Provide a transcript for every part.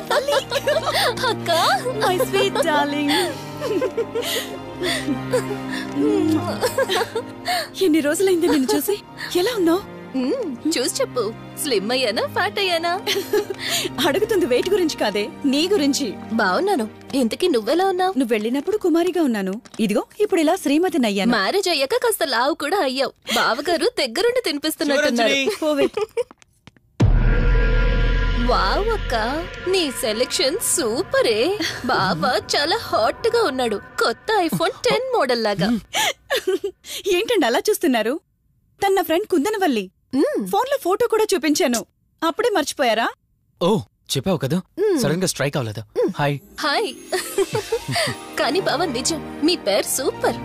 తల్లి అక్క, my sweet darling. ఎన్ని రోజులైంది నిన్ను చూసి. ఎలా ఉన్నావు? చూసి చెప్పు. స్లిమ్ అయ్యానా, ఫ్యాట్ అయ్యానా? అడుగుతుంది వెయిట్ గురించి కాదే, నీ గురించి. బాగున్నాను. ఇంతకీ నువ్వెలా ఉన్నావు? నువ్వు వెళ్ళినప్పుడు కుమారిగా ఉన్నాను, ఇదిగో ఇప్పుడు ఇలా శ్రీమతిని అయ్యాను. మ్యారేజ్ అయ్యాక కాస్త లావు కూడా అయ్యావు. బావగారు దగ్గరుండి తినిపిస్తున్నట్టున్నారు. వావ్ అక్క, నీ సెలెక్షన్ సూపరే. బావ చాలా హాట్ గా ఉన్నాడు. కొత్త ఐఫోన్ 10 మోడల్ లాగా. ఏంటండి అలా చూస్తున్నారు? తన ఫ్రెండ్ కుందనవల్లి. ఫోన్ లో ఫోటో కూడా చూపించాను, అప్పుడే మర్చిపోయారా? ఓ చెప్పావు కదా, సడన్ గా స్ట్రైక్ అవ్వలేదు. Hi hi. కానీ బావ నిజం, మీ పేరు సూపర్.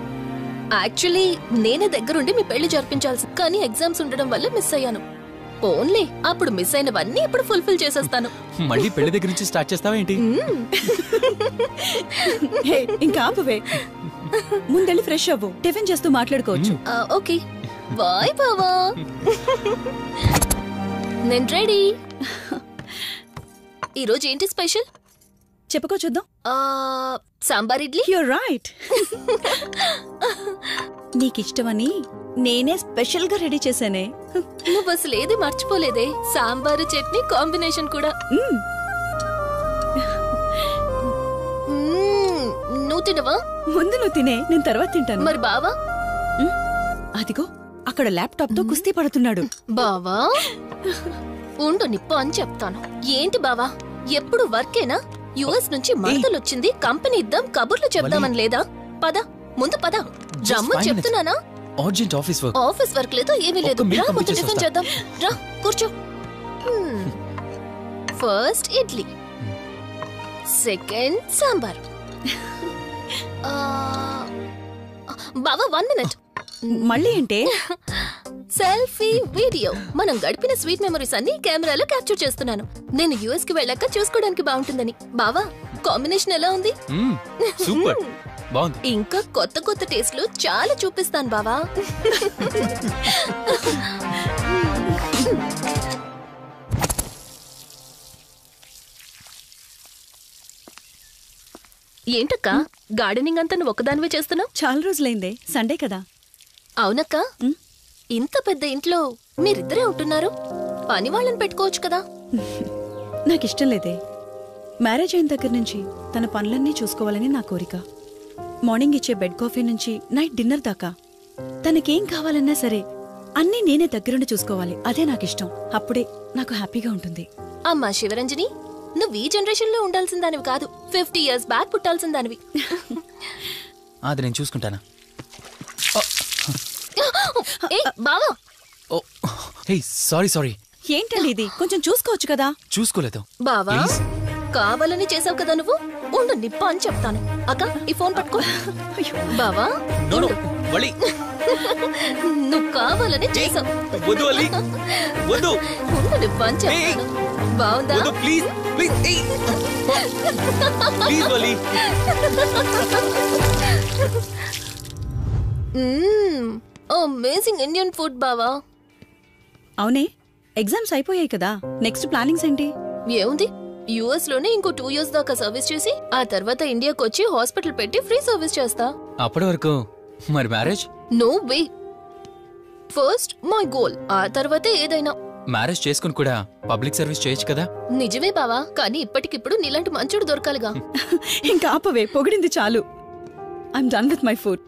యాక్చువల్లీ నేనే దగ్గరుండి మీ పెళ్లి జరిపించాల్సి, కానీ ఎగ్జామ్స్ ఉండడం వల్ల మిస్ అయ్యాను. ఓన్లీ అప్పుడు మిస్ అయినవన్నీ ఇప్పుడు ఫుల్ఫిల్ చేసేస్తాను. మళ్ళీ పెళ్లి దగ్గర నుంచి స్టార్ట్ చేస్తావా ఏంటి? ఇంకా ఆపువే, ముందెళ్ళి ఫ్రెష్ అవ్వు, టిఫిన్ చేస్తూ మాట్లాడుకోవచ్చు. ఓకే బాయ్ బావా. నేను రెడీ. ఈరోజు ఏంటి స్పెషల్ చెప్పుకో చూద్దాం. సాంబార్ ఇడ్లీ. You're right. నీకిష్టమని నేనే స్పెషల్ గా రెడీ చేశానే. నువ్వు అసలు ఏది మర్చిపోలేదే, సాంబారు చట్నీ కాంబినేషన్ కూడా. నువ్వు తినవా? ముందు నువ్వు తినే, నేను తర్వాత తింటాను. మరి బావా? అదిగో అక్కడ ల్యాప్టాప్ తో కుస్తీ పడుతున్నాడు. బావా ఉండు, నిప్పు అని చెప్తాను. ఏంటి బావా ఎప్పుడు వర్కేనా? యుఎస్ నుంచి మరదలొచ్చింది, కంపెనీ ఇద్దాం, కబుర్లు చెప్దామని లేదా? పద ముందు పద. రమ్ము చెప్తున్నానా? Urgent office work. Office work లేదు, ఏమీ లేదు. రా ముందు టిఫిన్ చేద్దాం. రా కూర్చో. First idli, second sambar. బావా 1 మినిట్. మళ్ళీ ఏంటే? Selfie video. మనం గడిపిన స్వీట్ మెమరీస్ అన్ని కెమెరాలో క్యాప్చర్ చేస్తున్నాను. నేను యుఎస్ కి వెళ్ళాక చూసుకోవడానికి బాగుంటుందని. బావా కాంబినేషన్ ఎలా ఉంది? సూపర్ బాగుంది. ఇంకా కొత్త కొత్త టేస్ట్లు చాలా చూపిస్తాను బావా. ఏంటక్క గార్డెనింగ్ అంతా నువ్వు ఒకదానివే చేస్తున్నావు? చాలా రోజులైందే, సండే కదా. అవునక్క, ఇంత పెద్ద ఇంట్లో మీరిద్దరే ఉంటున్నారు, పని వాళ్ళని పెట్టుకోవచ్చు కదా. నాకిష్టం లేదే. మ్యారేజ్ అయిన దగ్గర నుంచి తన పనులన్నీ చూసుకోవాలని నా కోరిక. మార్నింగ్ ఇచ్చే బెడ్ కాఫీ నుంచి నైట్ డిన్నర్ దాకా తనకేం కావాలన్నా సరే అన్నీ నేనే దగ్గరుండి చూసుకోవాలి. అదే నాకిష్టం. అప్పుడే నాకు హ్యాపీగా ఉంటుంది. అమ్మా శివరంజని, నువ్వు ఈ జనరేషన్ లో ఉండాల్సిన దానివి కాదు, 50 years బ్యాక్ పుట్టాల్సిన దానివి. అది నేను చూసుకుంటానా? బావా సారీ. ఏంటండి ఇది? కొంచెం చూసుకోవచ్చు కదా. చూసుకోలేదు బావా, కావాలని చేసావు కదా నువ్వు. ఉండు నిప్ప అని చెప్తాను. అక్క ఈ ఫోన్ పట్టుకో. బావా నువ్వు కావాలని చేసావు. ఉండు నిప్ప అని చెప్తాను. బావుందా? అమేజింగ్ ఇండియన్ ఫుడ్ బావా. అవునే, ఎగ్జామ్స్ అయిపోయాయి కదా, నెక్స్ట్ ప్లానింగ్స్ ఏంటి? ఏముంది, యుఎస్ లోనే ఇంకో 2 years దాకా సర్వీస్ చేసి ఆ తర్వాత ఇండియాకి వచ్చి హాస్పిటల్ పెట్టి ఫ్రీ సర్వీస్ చేస్తా. అప్పటి వరకు మరి marriage? No way. First my goal, ఆ తర్వాతే ఏదైనా. మ్యారేజ్ చేసుకుని కూడా పబ్లిక్ సర్వీస్ చేయొచ్చు కదా. నిజమే బావా, కానీ ఇప్పటికిప్పుడు నీలాంటి మంచుడు దొరకాలిగా. ఇంకా ఆపవే, పొగిడింది చాలు. I'm done with my food.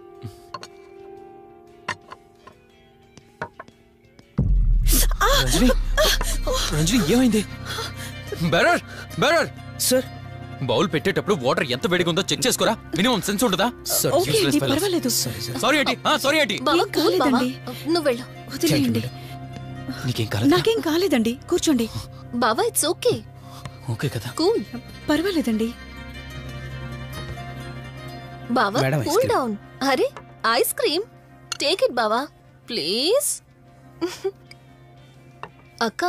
Ranjani ఏమైంది? బెరర్ సార్, బౌల్ పెట్టేటప్పుడు వాటర్ ఎంత వేడిగా ఉందో చెక్ చేసుకోరా. మినిమం సెన్స్ ఉంటుందా? పర్వాలేదు. Sorry aunty. నువ్వు వెళ్ళు. వదిలేయండి. నాకేం కాలేదండి, కూర్చోండి. బావా ఇట్స్ ఓకే. ఓకే కదా? కూల్. పర్వాలేదండి. బావా కూల్ డౌన్. అరే ఐస్ క్రీమ్, టేక్ ఇట్ బావా ప్లీజ్. అక్క,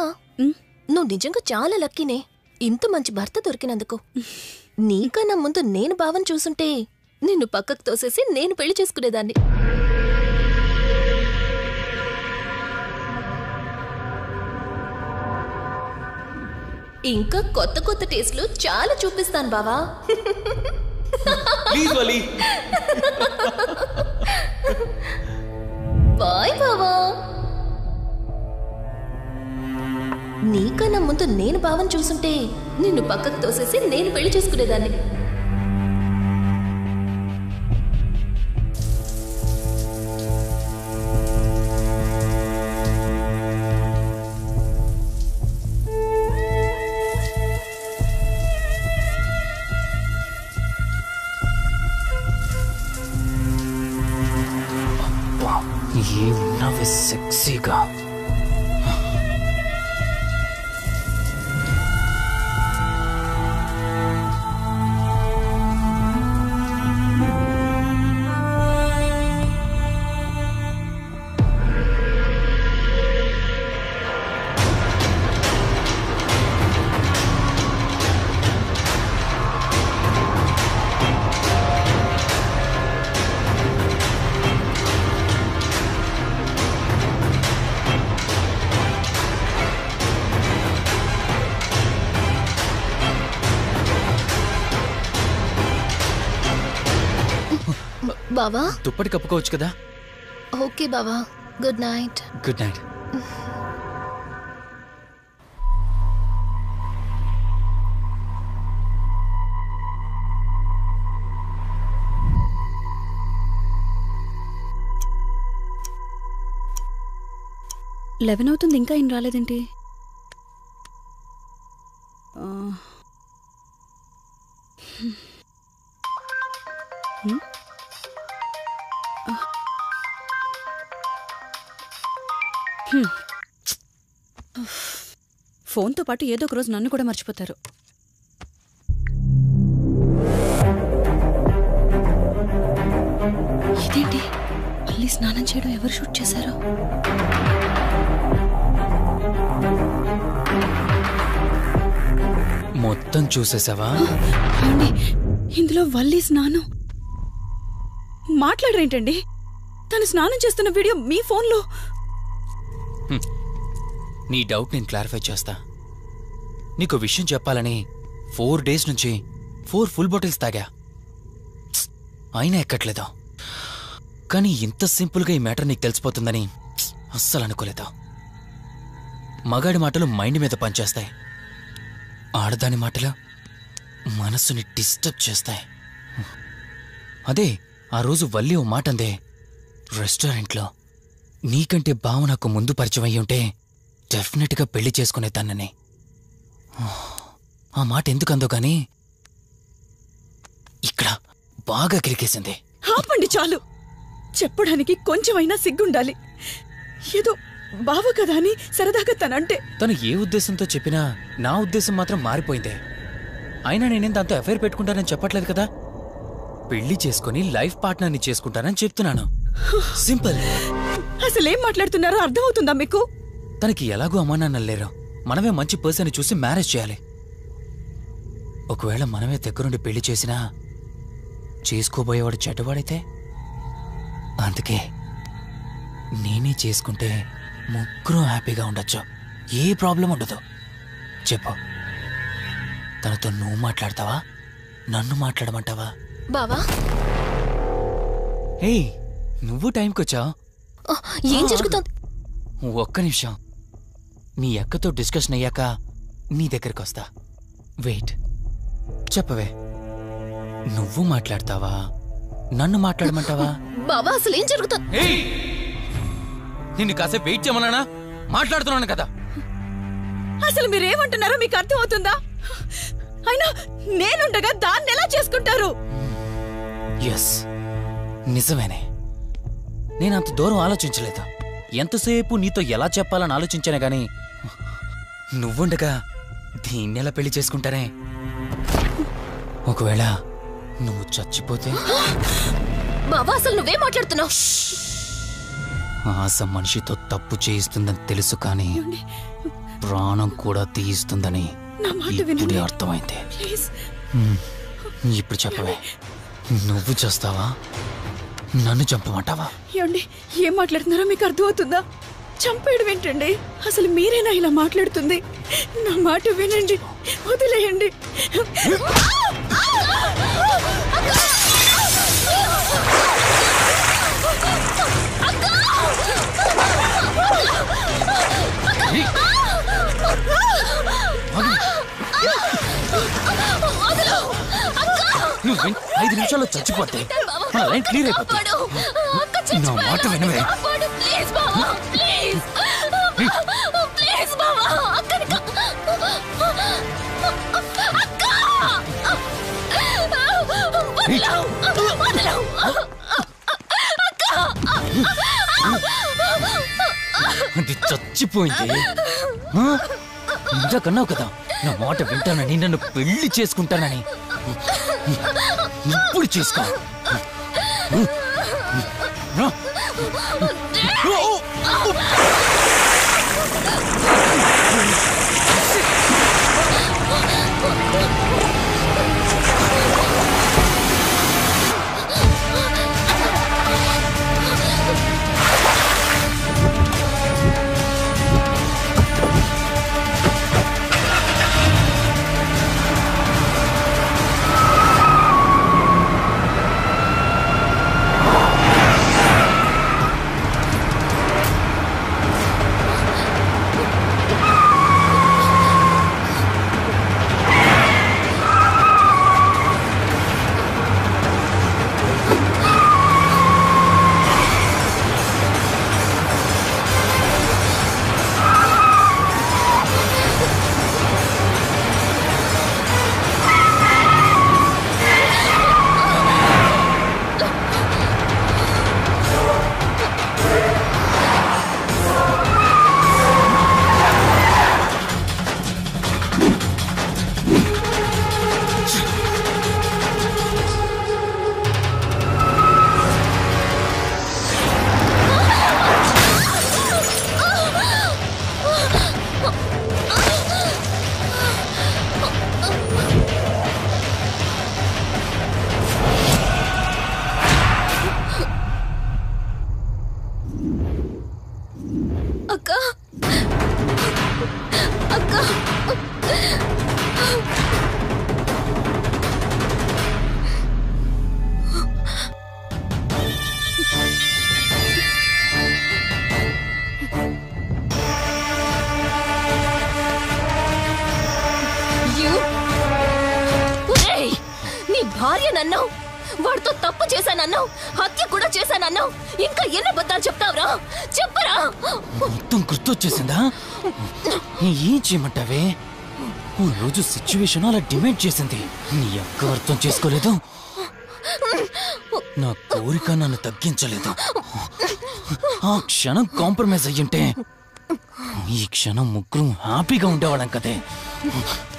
నువ్వు నిజంగా చాలా లక్కీనే, ఇంత మంచి భర్త దొరికినందుకు. నీకన్నా ముందు నేను బావని చూసుంటే నిన్ను పక్కకు తోసేసి నేను పెళ్లి చేసుకునేదాన్ని. ఇంకా కొత్త కొత్త టేస్ట్లు చాలా చూపిస్తాను బావా. Please Vali. బాయ్ బావా. నీకన్నా ముందు నేను బావని చూసుంటే నిన్ను పక్కకు తోసేసి నేను పెళ్లి చేసుకునేదాన్ని. ఏమున్నావే సెక్సీగా. బావా దుప్పటి కప్పుకోవచ్చు కదా. ఓకే బావా, good night. Good night. Eleven అవుతుంది, ఇంకా ఏం రాలేదేంటి? ఫోన్తో పాటు ఏదో ఒక రోజు నన్ను కూడా మర్చిపోతారు. ఇదేంటి, మళ్ళీ స్నానం చేయడం ఎవరు షూట్ చేశారు? మొత్తం చూసేసావా? ఇందులో వల్లి స్నానం. మాట్లాడరేంటండి? తను స్నానం చేస్తున్న వీడియో మీ ఫోన్లో. నీ డౌట్ నేను క్లారిఫై చేస్తా. నీకు విషయం చెప్పాలని 4 days నుంచి 4 full bottles తాగా, అయినా ఎక్కట్లేదు. కానీ ఇంత సింపుల్గా ఈ మ్యాటర్ నీకు తెలిసిపోతుందని అస్సలు అనుకోలేదు. మగాడి మాటలు మైండ్ మీద పనిచేస్తాయి, ఆడదాని మాటలు మనస్సుని డిస్టర్బ్ చేస్తాయి. అదే ఆ రోజు వల్లి ఓ మాట అందే రెస్టారెంట్లో, నీకంటే బావ నాకు ముందు పరిచయం అయ్యి ఉంటే డెఫినెట్గా పెళ్లి చేసుకునేదాన్నని. ఆ మాట ఎందుకందో గాని ఇక్కడ బాగా కిరికేసింది. ఆపండి చాలు. చెప్పడానికి కొంచెమైనా సిగ్గుండాలి. ఏదో బావ కదా అని సరదాగా తనంటే. తను ఏ ఉద్దేశంతో చెప్పినా నా ఉద్దేశం మాత్రం మారిపోయిందే. అయినా నేనేం దాంతో అఫైర్ పెట్టుకుంటానని చెప్పట్లేదు కదా. పెళ్లి చేసుకుని లైఫ్ పార్ట్నర్ని చేసుకుంటానని చెప్తున్నాను. సింపుల్. అసలేం మాట్లాడుతున్నారో అర్థమవుతుందా మీకు? తనకి ఎలాగూ అమ్మా నాన్నలు లేరు. మనమే మంచి పర్సన్ చూసి మ్యారేజ్ చేయాలి. ఒకవేళ మనమే దగ్గరుండి పెళ్లి చేసినా చేసుకోబోయేవాడు చెడ్డవాడైతే, అందుకే నేనే చేసుకుంటే ముగ్గురం హ్యాపీగా ఉండొచ్చు, ఏ ప్రాబ్లం ఉండదు. చెప్పు, తనతో నువ్వు మాట్లాడతావా, నన్ను మాట్లాడమంటావా? బావా హే, నువ్వు టైంకొచ్చావు. ఏం జరుగుతుంది? ఒక్క నిమిషం, మీ అక్కతో డిస్కషన్ అయ్యాక నీ దగ్గరికి వస్తా. వెయిట్, చెప్పవే, నువ్వు మాట్లాడతావా, నన్ను మాట్లాడమంటావా? బావా అసలు ఏం జరుగుతుంది? నిన్ను కాసేపు వెయిట్ చేయమన్నానా? మాట్లాడుతున్నాను కదా. అసలు మీరేమంటున్నారో మీకు అర్థమవుతుందా? అయినా నేనుండగా దాన్ని ఎలా చేసుకుంటారు? ఎస్, నిజమేనే. నేనంత దూరం ఆలోచించలేదు. ఎంతసేపు నీతో ఎలా చెప్పాలని ఆలోచించానే గాని, నువ్వుండగా దీన్నెలా పెళ్లి చేసుకుంటానే? ఒకవేళ నువ్వు చచ్చిపోతే? బావా అసలు నువ్వే మాట్లాడుతున్నావు? ఆశ మనిషితో తప్పు చేయిస్తుందని తెలుసు, కానీ ప్రాణం కూడా తీయిస్తుందని ఇప్పుడే అర్థమైంది. ఇప్పుడు చెప్పవే, నువ్వు చేస్తావా, నన్ను చంపమంటావా? ఏమండి, ఏం మాట్లాడుతున్నారో మీకు అర్థమవుతుందా? చంపేయడం ఏంటండి? అసలు మీరేనా ఇలా మాట్లాడుతుంది? నా మాట వినండి. వదిలేయండి. నువ్వు 5 నిమిషాల్లో చచ్చిపోతే మన లైన్ క్లియర్ అయిపోతుంది. నా మాట వినవే. అది చచ్చిపోయింది. ఇంతకన్నావు కదా నా మాట వింటానని, నన్ను పెళ్లి చేసుకుంటానని. ఇప్పుడు చేసుకో. భార్యనన్నావు, వాడితో తప్పు చేశానన్నావు, హత్య కూడా చేశానన్నావు. ఇంకా ఎన్ని అబద్ధాలు చెప్తావురా? చెప్పరా? మొత్తం గుర్తొచ్చేసిందా? ఏం చేయమంటావే? ఓ రోజు సిచ్యువేషన్ అలా డిమాండ్ చేసింది. నీ అక్క అర్థం చేసుకోలేదు. నా కోరిక నన్ను తగ్గించలేదు. ఆ క్షణం కాంప్రమైజ్ అయ్యుంటే ఈ క్షణం ముగ్గురు హ్యాపీగా ఉండేవాళ్ళం కదే.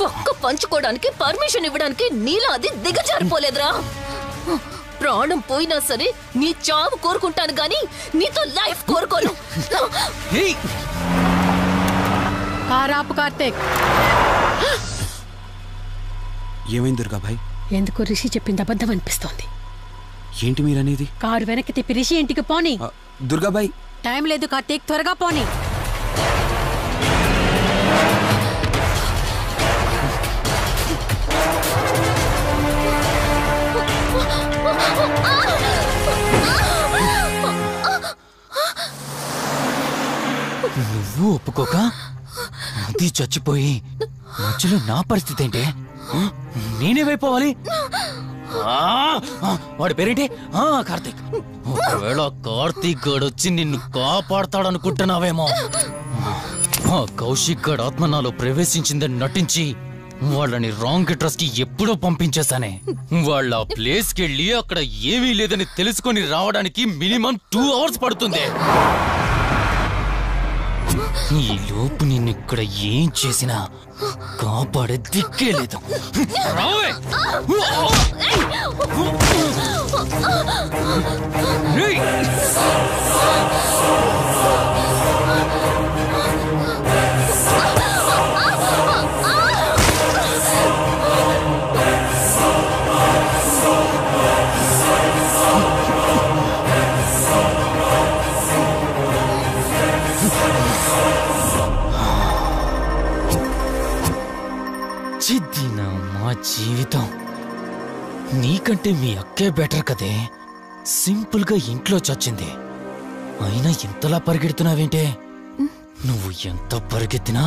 పక్క పంచుకోవడానికి పర్మిషన్ ఇవ్వడానికి నీలా అది దిగజారిపోలేదురా. ప్రాణం పోయినా సరే నీ చావు కోరుకుంటాను గాని నీతో లైఫ్ కోరుకోను. కారాపు కార్తీక్. ఏమైంది దుర్గాభాయ్? ఎందుకు రిషి చెప్పింది అబద్ధం అనిపిస్తోంది. ఏంటి మీరనేది? కారు వెనక్కి తిప్పి రిషి ఇంటికి పోని. దుర్గాభాయ్ టైం లేదు కార్తీక్, త్వరగా పోని. నువ్వు ఒప్పుకోక అది చచ్చిపోయి మధ్యలో నా పరిస్థితి ఏంటి? నేనేమైపోవాలి? వాడి పేరేంటి? కార్తీక్. ఒకవేళ కార్తీక్ గడు వచ్చి నిన్ను కాపాడతాడనుకుంటున్నావేమో. కౌశిక్ గడ్ ఆత్మ నాలో ప్రవేశించిందని నటించి వాళ్ళని రాంగ్ అడ్రస్ కి ఎప్పుడో పంపించేశానే. వాళ్ళ ప్లేస్ కి వెళ్ళి అక్కడ ఏమీ లేదని తెలుసుకొని రావడానికి మినిమం 2 hours పడుతుంది. ఈ లోపు నిన్నిక్కడ ఏం చేసినా కాపాడే దిక్కే లేదు. మా జీవితం నీకంటే మీ అక్కే బెటర్ కదే. సింపుల్ గా ఇంట్లో చచ్చింది, అయినా ఇంతలా పరిగెడుతున్నావేంటే? నువ్వు ఎంత పరిగెత్తినా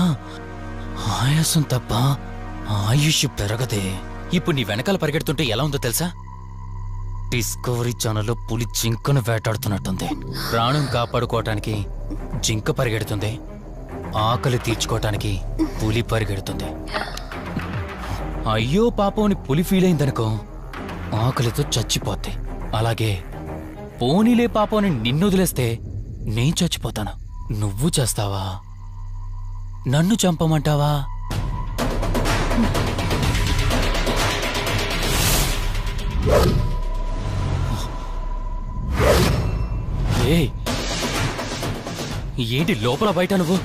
ఆయాసం తప్ప ఆయుష్ పెరగదే. ఇప్పుడు నీ వెనకాల పరిగెడుతుంటే ఎలా ఉందో తెలుసా? డిస్కవరీ ఛానల్లో పులి జింకను వేటాడుతున్నట్టుంది. ప్రాణం కాపాడుకోవటానికి జింక పరిగెడుతుంది, ఆకలి తీర్చుకోవటానికి పులి పరిగెడుతుంది. అయ్యో పాపం అని పులి ఫీల్ అయిందనుకో, ఆకలితో చచ్చిపోద్ది. అలాగే పోనీలే పాపం అని నిన్ను వదిలేస్తే నేను చచ్చిపోతాను. నువ్వు చేస్తావా? నన్ను చంపమంటావా? ఏయ్, ఏంటి లోపల బయట నువ్వు?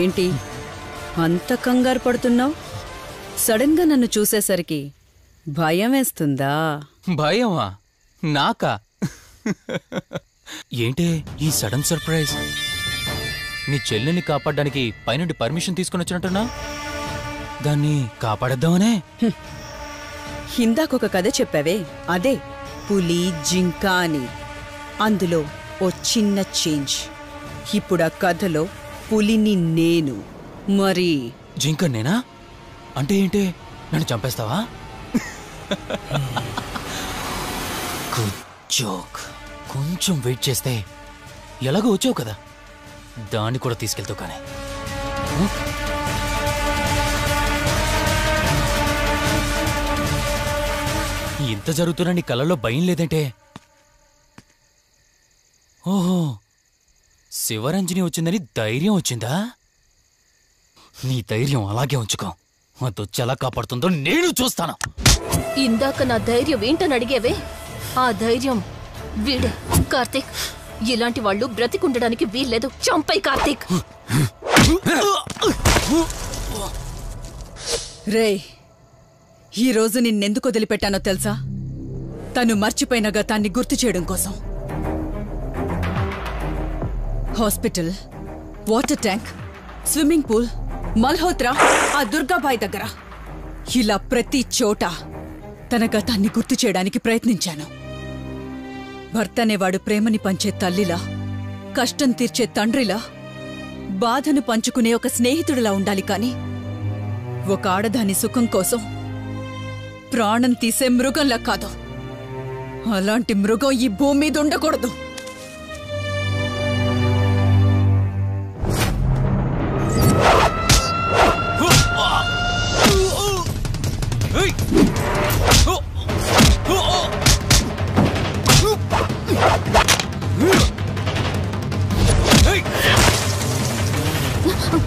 ఏంటి అంత కంగారు పడుతున్నావు? సడన్ గా నన్ను చూసేసరికి భయం వేస్తుందా? భయమా? నాకా? ఏంటే ఈ సడన్ సర్ప్రైజ్? నీ చెల్లెల్ని కాపాడడానికి పైనుండి పర్మిషన్ తీసుకుని వచ్చినట్టున్నా? దాన్ని కాపాడేద్దామనే? ఇందాకొక కథ చెప్పావే, అదే పులి జింక అని. అందులో ఓ చిన్న చేంజ్. ఇప్పుడు ఆ కథలో పులిని నేను. మరి జింక నేనా? అంటే ఏంటి? నన్ను చంపేస్తావా? Good joke. కొంచెం వెయిట్ చేస్తే ఎలాగో వచ్చావు కదా, దాన్ని కూడా తీసుకెళ్తావు. కానీ ఇంత జరుగుతున్నా నీ కళ్ళల్లో భయం లేదంటే? ఓహో, శివరంజని వచ్చిందని ధైర్యం వచ్చిందా? నీ ధైర్యం అలాగే ఉంచుకో. అదొచ్చి ఎలా కాపాడుతుందో నేను చూస్తాను. ఇందాక నా ధైర్యం ఏంటని అడిగేవే, ఆ ధైర్యం వీడే. కార్తీక్, ఇలాంటి వాళ్ళు బ్రతికుండడానికి వీల్లేదు. చంపై కార్తీక్. రే, ఈరోజు నిన్నెందుకు వదిలిపెట్టానో తెలుసా? తను మర్చిపోయిన గతాన్ని గుర్తు చేయడం కోసం. Hospital, water tank, swimming pool, Malhotra, ఆ దుర్గాబాయ్ దగ్గర, ఇలా ప్రతి చోట తన గతాన్ని గుర్తు చేయడానికి ప్రయత్నించాను. భర్త అనేవాడు ప్రేమని పంచే తల్లిలా, కష్టం తీర్చే తండ్రిలా, బాధను పంచుకునే ఒక స్నేహితుడిలా ఉండాలి. కాని ఒక ఆడదాని సుఖం కోసం ప్రాణం తీసే మృగంలా కాదు. అలాంటి మృగం ఈ భూమి మీద ఉండకూడదు.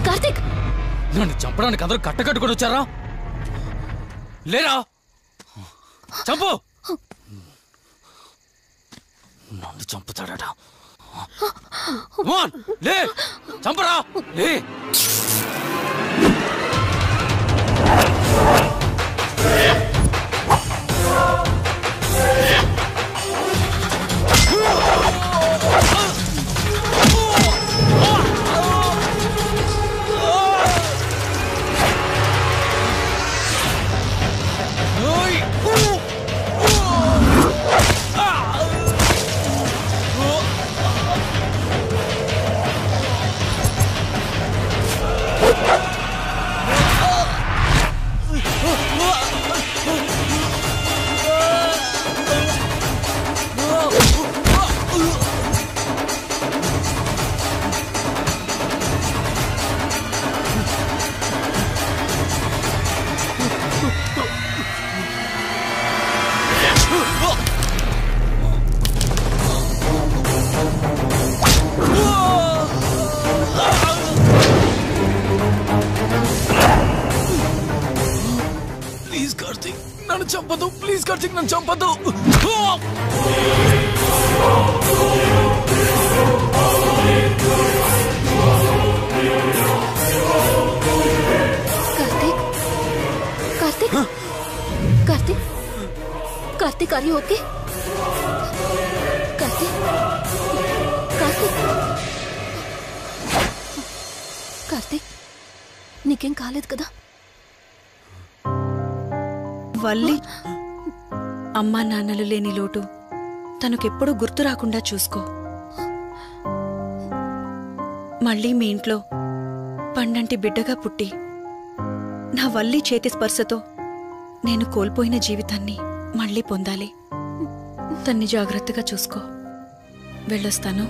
కార్తీక్, నన్ను చంపడానికి అందరూ కట్టకట్టుకుని వచ్చారా? లేరా? చంపు! నన్ను చంపుతాడట. లే, చంపరా, లే. చంపదు, ప్లీజ్ కార్తీక్, నన్ను చంపదు. Karthik are you okay? Karthik Karthik Karthik నీకేం కాలేదు కదా? వల్లి అమ్మా నాన్నలు లేని లోటు తనకెప్పుడూ గుర్తు రాకుండా చూసుకో. మళ్ళీ మీ ఇంట్లో పండంటి బిడ్డగా పుట్టి నా వల్లి చేతి స్పర్శతో నేను కోల్పోయిన జీవితాన్ని మళ్ళీ పొందాలి. తన్ని జాగ్రత్తగా చూసుకో. వెళ్ళొస్తాను.